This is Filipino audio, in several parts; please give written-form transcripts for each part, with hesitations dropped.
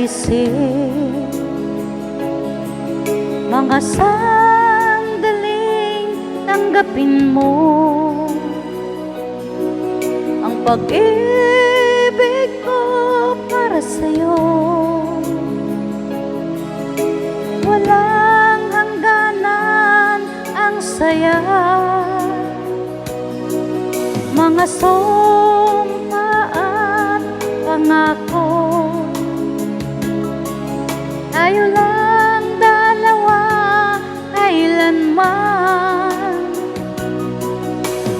isip, mga sandaling tanggapin mo ang pag-ibig ko para sa'yo. Walang hangganan ang saya, mga sumpa at pangako. Tayo lang dalawa kailanman,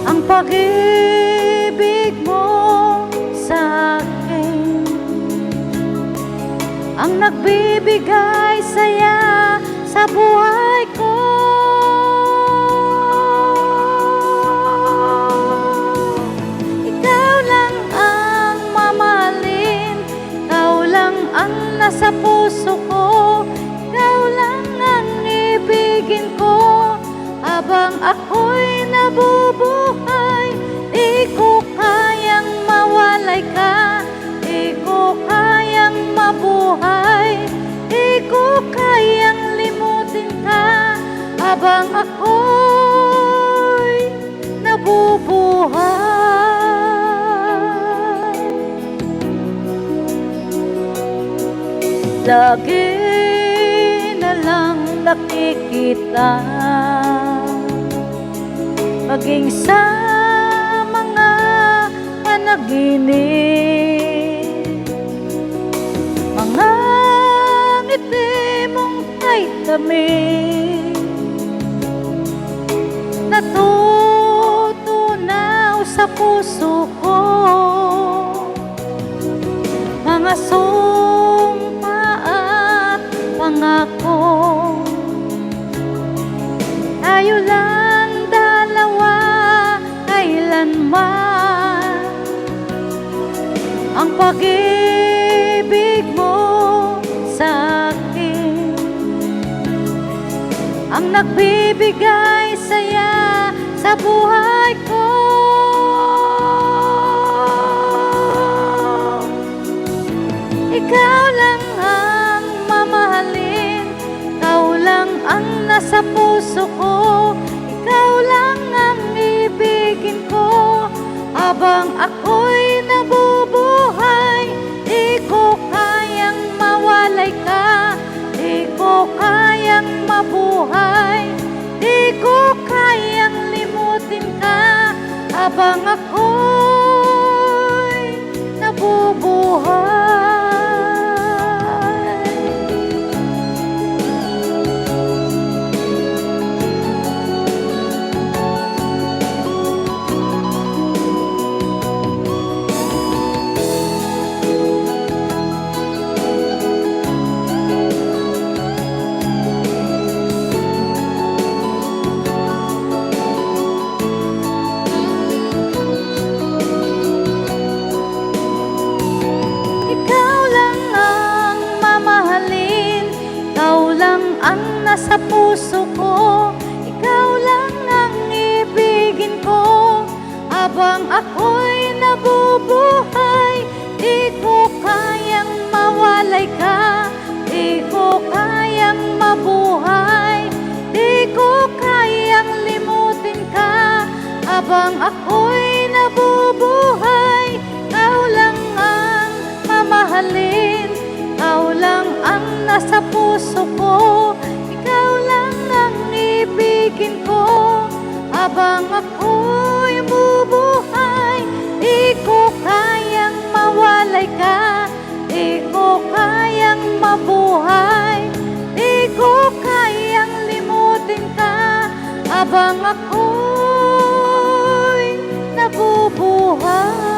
ang pag-ibig mo sa akin ang nagbibigay saya sa buhay ko. Ikaw lang ang mamahalin, ikaw lang ang nasa puso ko, ikaw lang ang ibigin ko habang ako'y nabubuhay. Di ko kayang mawalay ka, di ko kayang mabuhay, di ko kayang limutin ka habang ako'y nabubuhay. Lagi na lang nakikita, maging sa mga panaginip, mga ngiti mong kay tamis, natutunaw sa puso ko, mga sumpa at pangako. Tayo lang dalawa kailanman, ang pag-ibig mo sa akin ang nagbibigay saya sa buhay ko. Ikaw lang ang mamahalin, ikaw lang ang nasa puso ko, ikaw lang ang ibigin ko habang ako'y nabubuhay. Di ko kayang mawalay ka, di ko kayang mabuhay, di ko kayang limutin ka habang ako'y nabubuhay. Ang nasa puso ko, ikaw lang ang ibigin ko habang ako'y nabubuhay. Di ko kayang mawalay ka, di ko kayang mabuhay, di ko kayang limutin ka habang ako'y nabubuhay. Ikaw lang ang mamahalin, ikaw lang ang nasa puso ko, ikaw lang ang ibigin ko habang ako'y bubuhay. Di ko kayang mawalay ka, di ko kayang mabuhay, di ko kayang limutin ka habang ako'y nabubuhay.